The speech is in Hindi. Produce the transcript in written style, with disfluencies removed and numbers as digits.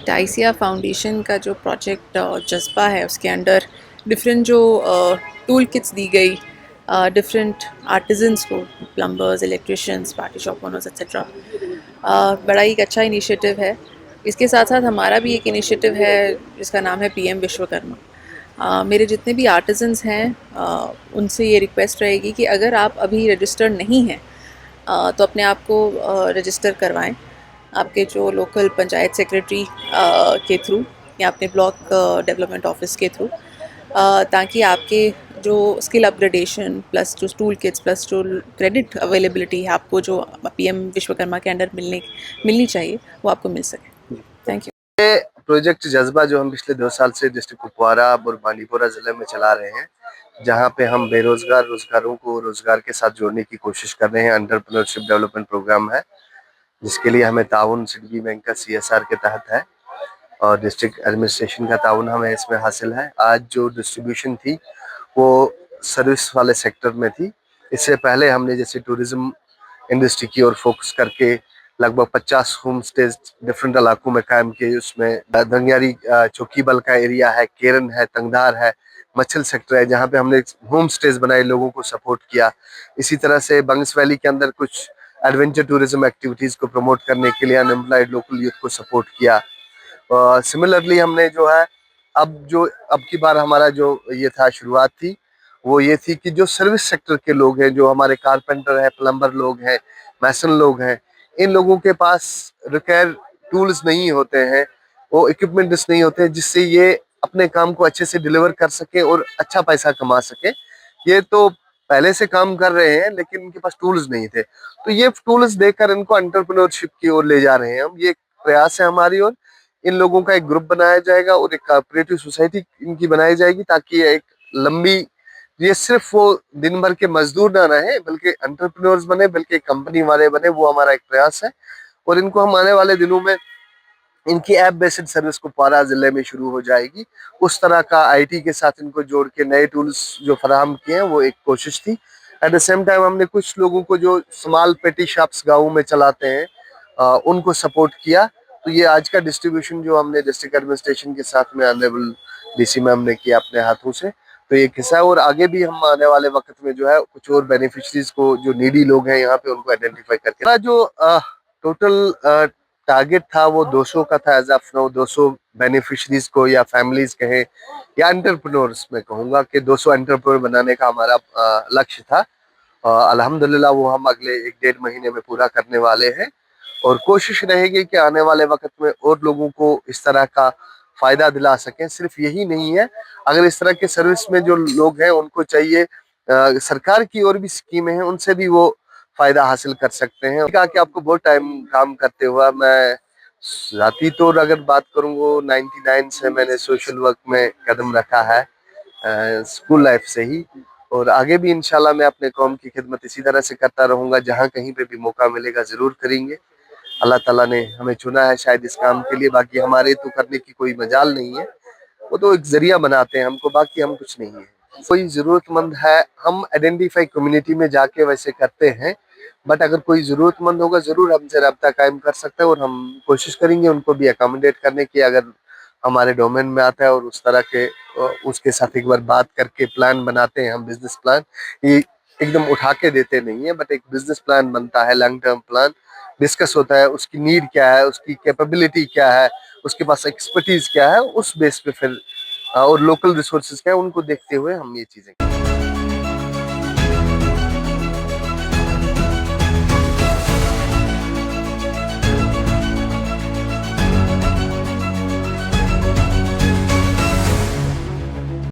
टाइसिया फाउंडेशन का जो प्रोजेक्ट जज्बा है, उसके अंडर डिफरेंट जो टूल किट्स दी गई डिफरेंट आर्टिजन्स को, plumbers, electricians, party shop owners etcetera, बड़ा ही अच्छा इनिशिएटिव है। इसके साथ साथ हमारा भी एक इनिशिएटिव है जिसका नाम है पीएम विश्वकर्मा। मेरे जितने भी आर्टिजन्स हैं उनसे ये रिक्वेस्ट रहेगी कि अगर आप अभी रजिस्टर्ड नहीं हैं तो अपने आप को रजिस्टर करवाएं आपके जो लोकल पंचायत सेक्रेटरी के थ्रू या अपने ब्लॉक डेवलपमेंट ऑफिस के थ्रू, ताकि आपके जो स्किल अपग्रेडेशन प्लस जो टूल किट्स प्लस जो क्रेडिट अवेलेबिलिटी है आपको जो पीएम विश्वकर्मा के अंडर मिलनी चाहिए वो आपको मिल सके। Thank you. प्रोजेक्ट जज्बा जो हम पिछले 2 साल से डिस्ट्रिक्ट कुपवारा और बांडीपुरा जिले में चला रहे हैं, जहां पे हम बेरोजगार रोजगारों को रोजगार के साथ जोड़ने की कोशिश कर रहे हैं। एंटरप्रेन्योरशिप डेवलपमेंट प्रोग्राम है जिसके लिए हमें ताउन सिडबी बैंक का सीएसआर के तहत है और डिस्ट्रिक्ट एडमिनिस्ट्रेशन का ताउन हमें इसमें हासिल है। आज जो डिस्ट्रीब्यूशन थी वो सर्विस वाले सेक्टर में थी। इससे पहले हमने जैसे टूरिज्म इंडस्ट्री की ओर फोकस करके लगभग 50 होम स्टेज डिफरेंट इलाकों में कायम किए। उसमें दंगियारी चौकीबल का एरिया है, केरन है, तंगधार है, मच्छल सेक्टर है, जहाँ पे हमने होम स्टेज बनाए, लोगों को सपोर्ट किया। इसी तरह से बंगस वैली के अंदर कुछ एडवेंचर टूरिज्म एक्टिविटीज को प्रमोट करने के लिए अनएम्प्लॉयड लोकल यूथ को सपोर्ट किया। सिमिलरली हमने जो है अब की बार हमारा जो ये था शुरुआत थी वो ये थी कि जो सर्विस सेक्टर के लोग हैं, जो हमारे कारपेंटर है, प्लम्बर लोग हैं, मैसन लोग हैं, इन लोगों के पास रिक्वायर टूल्स नहीं होते हैं, वो इक्विपमेंट्स नहीं होते हैं जिससे ये अपने काम को अच्छे से डिलीवर कर सके और अच्छा पैसा कमा सके। ये तो पहले से काम कर रहे हैं लेकिन इनके पास टूल्स नहीं थे, तो ये टूल्स देकर इनको एंटरप्रेन्योरशिप की ओर ले जा रहे हैं हम। ये एक प्रयास है हमारी ओर। इन लोगों का एक ग्रुप बनाया जाएगा और एक कोऑपरेटिव सोसाइटी इनकी बनाई जाएगी ताकि ये एक लंबी, ये सिर्फ वो दिन भर के मजदूर ना रहे बल्कि एंटरप्रेन्योर्स बने, बल्कि कंपनी वाले बने। वो हमारा एक प्रयास है और इनको हम आने वाले दिनों में इनकी ऐप बेस्ड सर्विस कुपवारा जिले में शुरू हो जाएगी। उस तरह का आईटी के साथ इनको जोड़ के नए टूल्स जो फराहम किए हैं वो एक कोशिश थी। एट द सेम टाइम हमने कुछ लोगों को जो स्मॉल पेटी शॉप्स गाँव में चलाते हैं उनको सपोर्ट किया। तो ये आज का डिस्ट्रीब्यूशन जो हमने डिस्ट्रिक्ट एडमिनिस्ट्रेशन के साथ में ऑनरेबल डीसी मैम ने किया अपने हाथों से, तो ये किस्सा है। और आगे भी हम आने वाले वक्त में जो है कुछ और बेनिफिशरीज को, जो नीडी लोग हैं यहाँ पे, उनको आइडेंटिफाई करके जो टोटल टारगेट था वो 200 का था। एज ऑफ नाउ 200 बेनिफिशरीज को या फैमिलीज कहें या एंटरप्रेन्योर्स में कहूंगा कि 200 एंटरप्रेन्योर बनाने का हमारा लक्ष्य था। अल्हम्दुलिल्लाह वो हम अगले 1-1.5 महीने में पूरा करने वाले हैं और कोशिश रहेगी कि आने वाले वक्त में और लोगों को इस तरह का फायदा दिला सकें। सिर्फ यही नहीं है, अगर इस तरह के सर्विस में जो लोग हैं उनको चाहिए सरकार की और भी स्कीमें हैं, उनसे भी वो फायदा हासिल कर सकते हैं। कहा कि आपको बहुत टाइम काम करते हुआ, मैं जाती तौर अगर बात करूँ 99 से मैंने सोशल वर्क में कदम रखा है, स्कूल लाइफ से ही, और आगे भी इंशाल्लाह मैं अपने कौम की खिदमत इसी तरह से करता रहूंगा। जहाँ कहीं पे भी मौका मिलेगा जरूर करेंगे। अल्लाह ताला ने हमें चुना है शायद इस काम के लिए, बाकी हमारे तो करने की कोई मजाल नहीं है, वो तो एक जरिया बनाते हैं हमको, बाकी हम कुछ नहीं है। कोई जरूरतमंद है हम आइडेंटिफाई कम्युनिटी में जाके वैसे करते हैं, बट अगर कोई जरूरतमंद होगा जरूर हमसे रब्ता कायम कर सकता है और हम कोशिश करेंगे उनको भी अकोमोडेट करने की, अगर हमारे डोमेन में आता है। और उस तरह के उसके साथ एक बार बात करके प्लान बनाते हैं हम, बिजनेस प्लान। ये एकदम उठा के देते नहीं है, बट एक बिजनेस प्लान बनता है, लॉन्ग टर्म प्लान डिस्कस होता है, उसकी नीड क्या है, उसकी कैपेबिलिटी क्या है, उसके पास एक्सपर्टीज क्या है, उस बेस पे फिर और लोकल रिसोर्सेज क्या है उनको देखते हुए हम ये चीजें